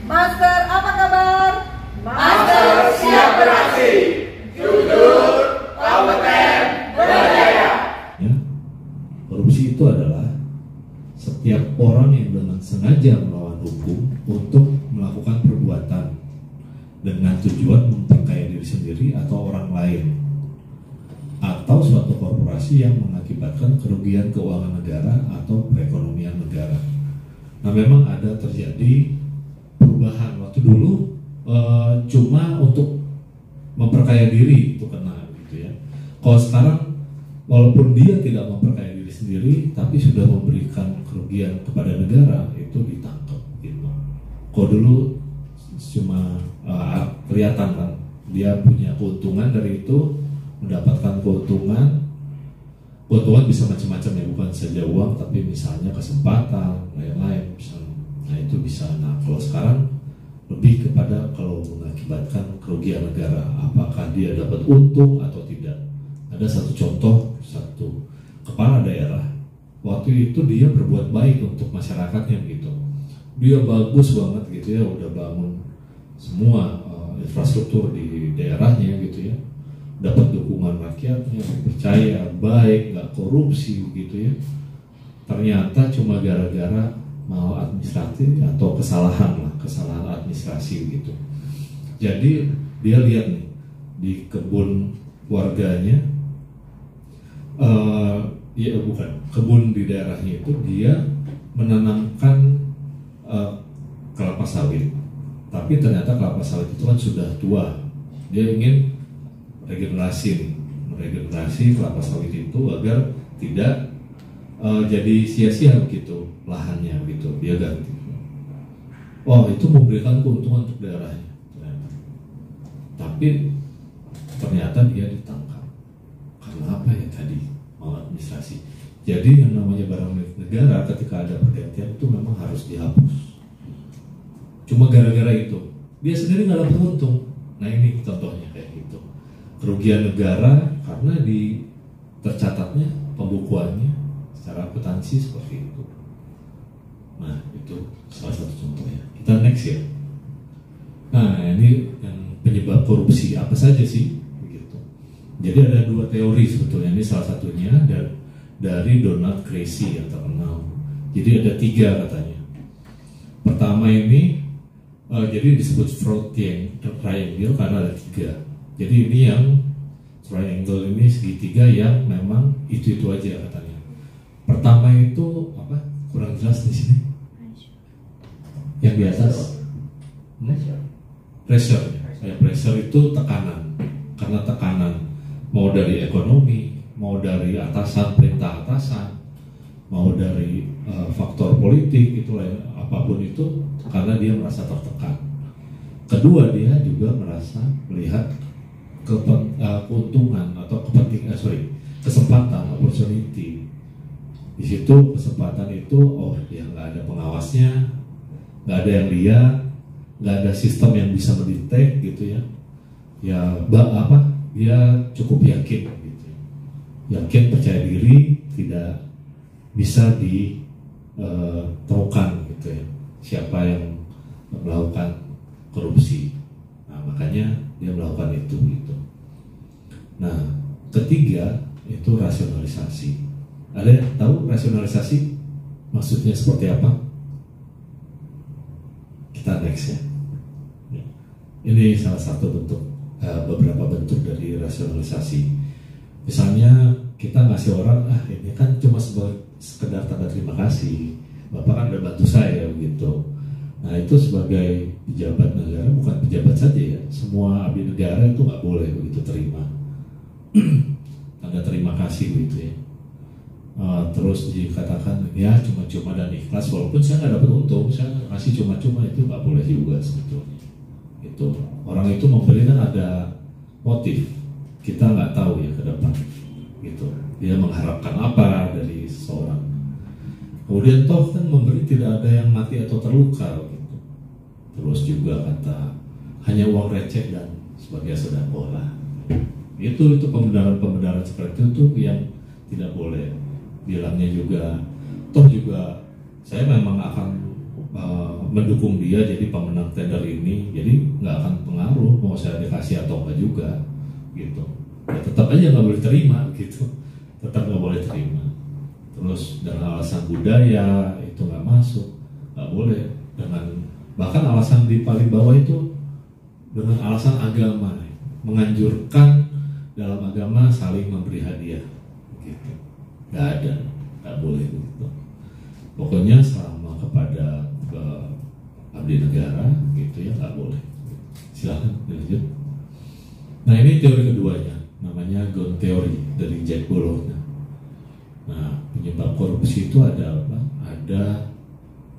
Master apa kabar? Master siap beraksi, jujur, kompeten, berjaya. Ya, korupsi itu adalah setiap orang yang dengan sengaja melawan hukum untuk melakukan perbuatan dengan tujuan memperkaya diri sendiri atau orang lain, atau suatu korporasi yang mengakibatkan kerugian keuangan negara atau perekonomian negara. Nah, memang ada terjadi perubahan. Waktu dulu cuma untuk memperkaya diri itu kena gitu ya. Kalau sekarang walaupun dia tidak memperkaya diri sendiri tapi sudah memberikan kerugian kepada negara, itu ditangkap gitu. Kalau dulu cuma kelihatan kan dia punya keuntungan dari itu, mendapatkan keuntungan bisa macam-macam ya, bukan saja uang tapi misalnya kesempatan lain-lain misalnya. Nah itu bisa. Nah kalau sekarang lebih kepada kalau mengakibatkan kerugian negara, apakah dia dapat untung atau tidak. Ada satu contoh, satu kepala daerah waktu itu dia berbuat baik untuk masyarakatnya gitu, dia bagus banget gitu ya, udah bangun semua infrastruktur di daerahnya gitu ya, dapat dukungan rakyatnya, percaya, baik, nggak korupsi gitu ya. Ternyata cuma gara-gara maladministratif atau kesalahan administrasi gitu. Jadi dia lihat nih di kebun warganya, kebun di daerahnya itu dia menanamkan kelapa sawit, tapi ternyata kelapa sawit itu kan sudah tua. Dia ingin meregenerasi kelapa sawit itu agar tidak jadi sia-sia begitu lahannya gitu, dia ganti. Oh itu memberikan keuntungan untuk daerahnya ternyata. Tapi ternyata dia ditangkap karena apa ya tadi, maladministrasi. Jadi yang namanya barang milik negara ketika ada pergantian itu memang harus dihapus. Cuma gara-gara itu dia sendiri nggak dapat untung. Nah ini contohnya kayak gitu, kerugian negara karena di tercatatnya pembukuannya secara akuntansi seperti itu. Nah itu salah satu contohnya. Kita next ya. Nah ini yang penyebab korupsi apa saja sih begitu. Jadi ada dua teori sebetulnya, ini salah satunya dari Donald Creasy yang terkenal. Jadi ada tiga katanya. Pertama ini jadi disebut fraud triangle karena ada tiga. Jadi ini yang triangle ini segitiga yang memang itu aja katanya. Pertama itu apa? Kurang jelas di sini. Yang di atas pressure. Pressure itu tekanan. Karena tekanan mau dari ekonomi, mau dari atasan, perintah atasan, mau dari faktor politik, itulah apapun itu, karena dia merasa tertekan. Kedua, dia juga merasa melihat keuntungan atau kesempatan, opportunity. Di situ kesempatan itu, oh ya nggak ada pengawasnya, nggak ada yang lihat, nggak ada sistem yang bisa mendetek gitu ya. Ya dia cukup yakin gitu. Yakin, percaya diri, tidak bisa ditemukan gitu ya siapa yang melakukan korupsi. Nah makanya dia melakukan itu gitu. Nah ketiga itu rasionalisasi. Ada yang tahu rasionalisasi maksudnya seperti apa? Kita next ya. Ini salah satu bentuk, beberapa bentuk dari rasionalisasi. Misalnya kita ngasih orang, ini kan cuma sekedar tanda terima kasih, Bapak kan udah bantu saya gitu. Nah itu sebagai pejabat negara, bukan pejabat saja ya, semua abdi negara itu nggak boleh begitu terima tanda terima kasih gitu ya. Terus dikatakan ya cuma-cuma dan ikhlas, walaupun saya nggak dapat untung, saya kasih cuma-cuma, itu nggak boleh juga sebetulnya. Itu orang itu memberi kan ada motif, kita nggak tahu ya ke depan gitu, dia mengharapkan apa dari seseorang. Kemudian toh kan memberi tidak ada yang mati atau terluka gitu. Terus juga kata hanya uang receh dan sebagai sedekah lah. Itu pembenaran seperti itu yang tidak boleh. Bilangnya juga toh juga saya memang akan mendukung dia jadi pemenang tender ini, jadi nggak akan pengaruh mau saya dikasih atau enggak juga gitu. Ya tetap aja nggak boleh terima gitu, tetap nggak boleh terima. Terus dengan alasan budaya itu nggak masuk, nggak boleh. Dengan bahkan alasan di paling bawah itu dengan alasan agama, menganjurkan dalam agama saling memberi hadiah gitu, nggak ada, nggak boleh gitu. Pokoknya selama kepada abdi negara gitu ya nggak boleh. Silahkan dilanjut. Nah ini teori keduanya, namanya Ghosn Theory dari Jack Bologne. Nah penyebab korupsi itu ada apa? Ada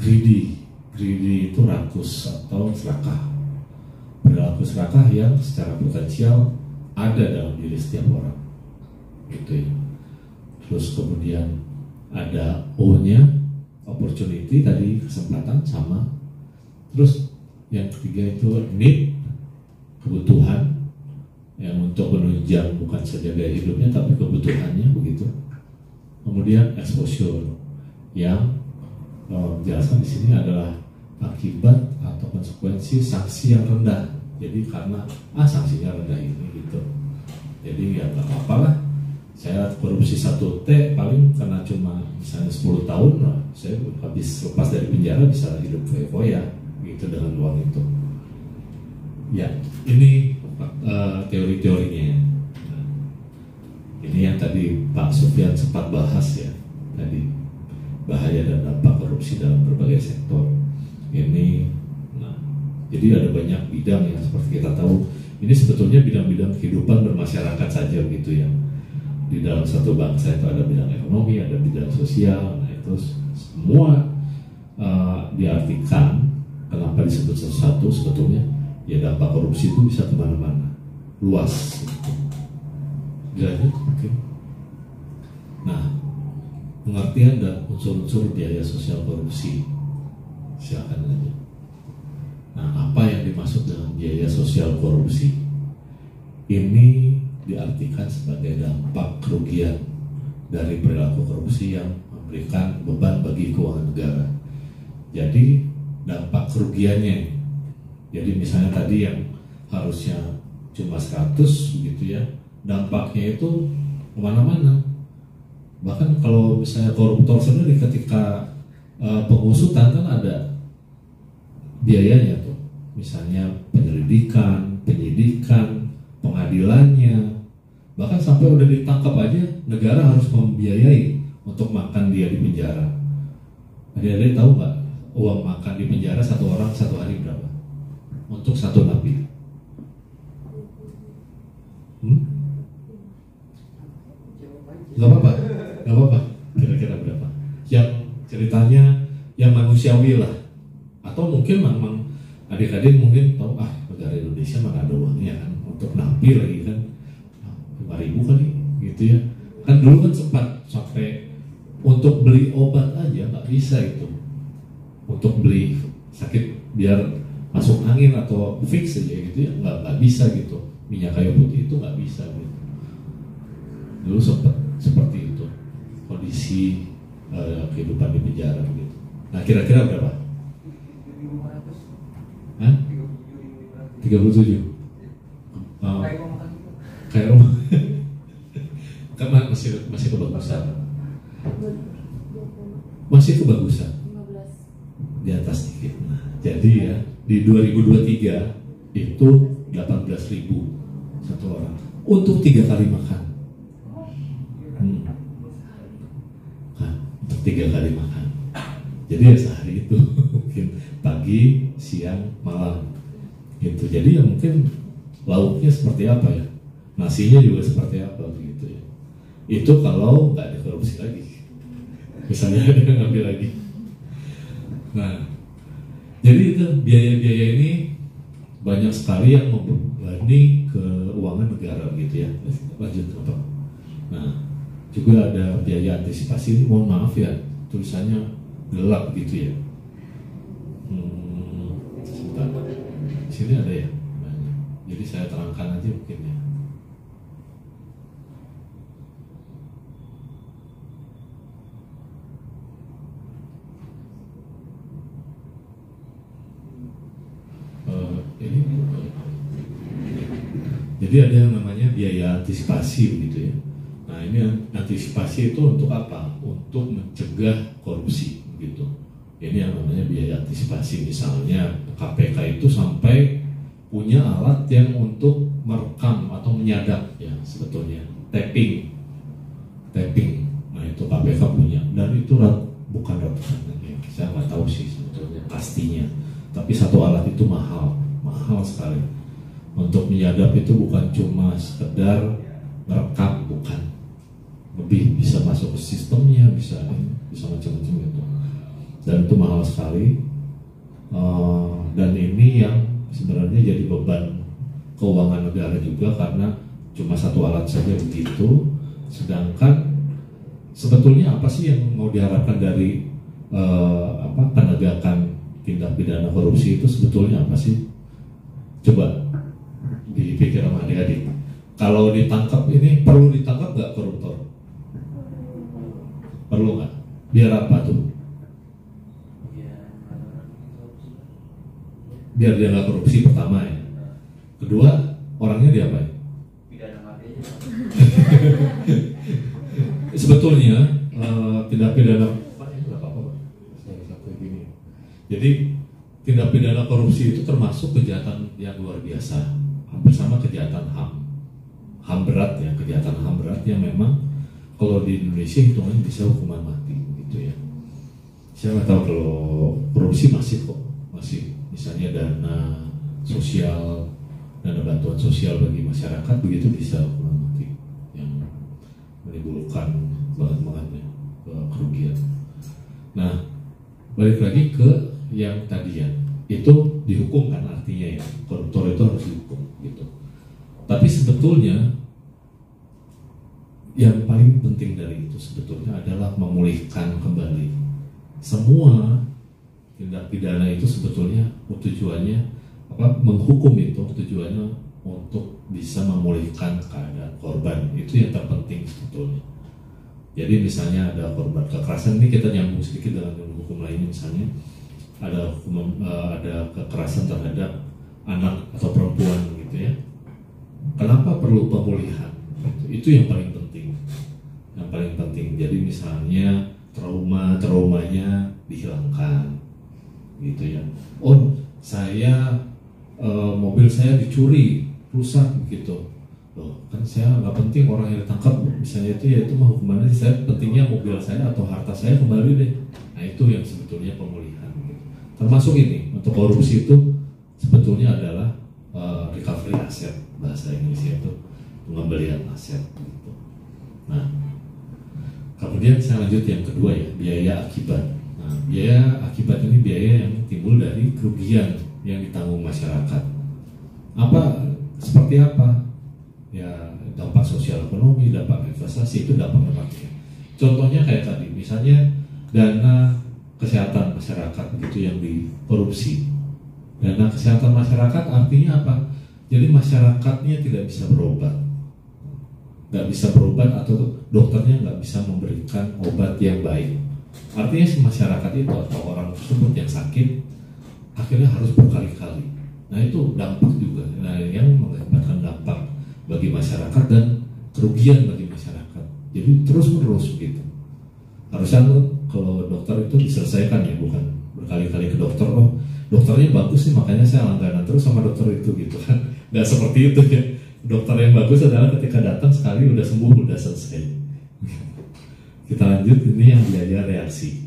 greedy itu rakus atau serakah. Perilaku serakah yang secara potensial ada dalam diri setiap orang gitu ya. Terus kemudian ada O-nya, opportunity tadi, kesempatan sama. Terus yang ketiga itu need, kebutuhan yang untuk menunjang bukan saja gaya hidupnya tapi kebutuhannya begitu. Kemudian exposure yang jelaskan di sini adalah akibat atau konsekuensi sanksi yang rendah. Jadi karena sanksinya rendah ini gitu, jadi ya nggak apa-apa lah. Saya korupsi 1T paling karena cuma misalnya 10 tahun, nah, saya habis lepas dari penjara bisa hidup foya-foya gitu dengan uang itu. Ya ini teori-teorinya. Nah, ini yang tadi Pak Sufyan sempat bahas ya tadi, bahaya dan dampak korupsi dalam berbagai sektor. Ini, nah, jadi ada banyak bidang yang seperti kita tahu. Ini sebetulnya bidang-bidang kehidupan bermasyarakat saja gitu ya. Di dalam satu bangsa itu ada bidang ekonomi, ada bidang sosial. Nah itu semua diartikan. Kenapa disebut satu-satu? Sebetulnya ya dampak korupsi itu bisa kemana-mana, luas. Dilanjut, oke. Nah, pengertian dan unsur-unsur biaya sosial korupsi. Silakan lanjut. Nah, apa yang dimaksud dengan biaya sosial korupsi? Ini diartikan sebagai dampak kerugian dari perilaku korupsi yang memberikan beban bagi keuangan negara. Jadi dampak kerugiannya, jadi misalnya tadi yang harusnya cuma 100 begitu ya, dampaknya itu kemana-mana. Bahkan kalau misalnya koruptor sendiri ketika pengusutan kan ada biayanya tuh, misalnya penyelidikan, penyidikan, pengadilannya, bahkan sampai udah ditangkap aja negara harus membiayai untuk makan dia di penjara. Adik-adik tahu nggak uang makan di penjara satu orang satu hari berapa untuk satu napi? Nggak apa-apa, nggak apa-apa. Kira-kira berapa? Yang ceritanya yang manusiawi lah. Atau mungkin memang adik-adik mungkin tahu negara Indonesia mana ada uangnya kan untuk napi lagi kan 5.000 kali gitu ya. Kan dulu kan sempat sampai untuk beli obat aja nggak bisa itu, untuk beli sakit biar masuk angin atau fix aja gitu ya nggak bisa gitu. Minyak kayu putih itu nggak bisa gitu. Dulu sempat seperti itu kondisi kehidupan di penjara gitu. Nah kira-kira berapa? 37. Kayak rumah. Kan masih kebagusan. Masih kebagusan. Di atas sedikit. Nah, jadi ya di 2023 itu 18.000 satu orang untuk 3 kali makan. Nah, untuk 3 kali makan. Jadi ya sehari itu mungkin pagi, siang, malam gitu. Jadi ya mungkin lauknya seperti apa ya, nasinya juga seperti apa gitu ya. Itu kalau nggak dikorupsi lagi, misalnya dia ngambil lagi. Nah, jadi itu biaya-biaya ini banyak sekali yang membebani keuangan negara gitu ya. Lanjut apa? Nah, juga ada biaya antisipasi. Mohon maaf ya, tulisannya gelap gitu ya. Sebentar. Di sini ada ya. Jadi saya terangkan aja mungkin ya. Ini jadi ada yang namanya biaya antisipasi begitu ya. Nah ini antisipasi itu untuk apa? Untuk mencegah korupsi begitu. Ini yang namanya biaya antisipasi. Misalnya KPK itu sampai punya alat yang untuk merekam atau menyadap ya sebetulnya tapping. Nah itu KPK punya dan itu bukan ratusan ya. Saya nggak tahu sih sebetulnya pastinya. Tapi satu alat itu mahal sekali. Untuk menyadap itu bukan cuma sekedar merekam, bukan. Lebih bisa masuk ke sistemnya, bisa macam-macam gitu. Dan itu mahal sekali. Dan ini yang sebenarnya jadi beban keuangan negara juga karena cuma satu alat saja begitu. Sedangkan sebetulnya apa sih yang mau diharapkan dari penegakan tindak pidana korupsi itu sebetulnya apa sih? Coba dipikir sama adik-adik. Kalau ditangkap ini perlu ditangkap nggak koruptor? Perlu nggak? Biar apa tuh? Biar dia nggak korupsi pertama ya. Kedua, orangnya diapain? Pidana mati aja. Sebetulnya tindak pidana jadi tindak pidana korupsi itu termasuk kejahatan yang luar biasa bersama kejahatan HAM berat ya, kejahatan HAM berat yang memang kalau di Indonesia hitungannya bisa hukuman mati gitu ya. Saya nggak tahu kalau korupsi masih misalnya dana sosial, dana bantuan sosial bagi masyarakat begitu bisa hukuman mati yang menimbulkan banget kerugian. Nah balik lagi ke yang tadi ya, itu dihukum kan artinya ya, koruptor itu harus dihukum gitu. Tapi sebetulnya yang paling penting dari itu sebetulnya adalah memulihkan kembali. Semua tindak pidana itu sebetulnya tujuannya menghukum itu tujuannya untuk bisa memulihkan keadaan korban. Itu yang terpenting sebetulnya. Jadi misalnya ada korban kekerasan, ini kita nyambung sedikit dengan hukum lainnya, misalnya ada kekerasan terhadap anak atau perempuan gitu ya. Kenapa perlu pemulihan? Itu yang paling penting. Yang paling penting. Jadi misalnya traumanya dihilangkan gitu ya. Oh, saya mobil saya dicuri, rusak begitu. Loh, kan saya nggak penting orang yang ditangkap misalnya itu mah hukumannya, saya pentingnya mobil saya atau harta saya kembali deh. Nah itu yang sebetulnya pemulihan gitu. Termasuk ini untuk korupsi itu sebetulnya adalah recovery aset, bahasa Inggrisnya itu pengembalian aset gitu. Nah kemudian saya lanjut yang kedua ya, biaya akibat. Nah biaya akibat ini biaya yang timbul dari kerugian yang ditanggung masyarakat. Seperti apa? Ya dampak sosial ekonomi, dampak investasi, itu dampaknya. Contohnya kayak tadi, misalnya dana kesehatan masyarakat begitu yang dikorupsi. Dana kesehatan masyarakat artinya apa? Jadi masyarakatnya tidak bisa berobat, atau dokternya nggak bisa memberikan obat yang baik. Artinya si masyarakat itu atau orang tersebut yang sakit akhirnya harus berkali-kali. Nah itu dampak juga. Nah yang mengakibatkan dampak bagi masyarakat dan kerugian bagi masyarakat. Jadi terus-menerus begitu. Harusnya kalau dokter itu diselesaikan ya, bukan berkali-kali ke dokter. Oh, dokternya bagus nih makanya saya langganan terus sama dokter itu gitu kan. Nggak seperti itu ya. Dokter yang bagus adalah ketika datang sekali udah sembuh, udah selesai. Kita lanjut, ini yang biaya reaksi.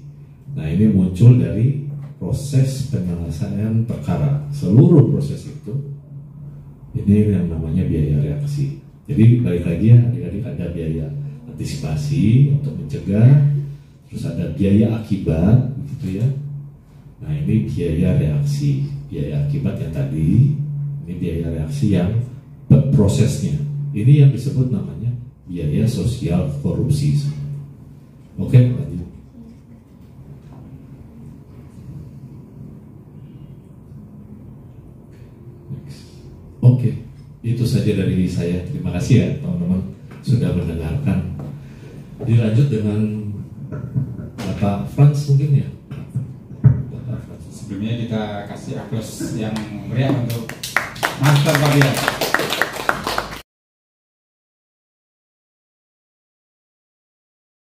Nah ini muncul dari proses penyelesaian perkara. Seluruh proses itu ini yang namanya biaya reaksi. Jadi balik lagi ya, adik-adik, ada biaya antisipasi untuk mencegah, terus ada biaya akibat, gitu ya. Nah ini biaya reaksi, biaya akibat yang tadi, ini biaya reaksi yang prosesnya. Ini yang disebut namanya biaya sosial korupsi. Oke, lanjut. Oke, itu saja dari saya. Terima kasih ya teman-teman sudah mendengarkan. Dilanjut dengan Bapak Frans mungkin ya. Bapak Frans. Sebelumnya kita kasih aplaus yang meriah untuk Master Fabian.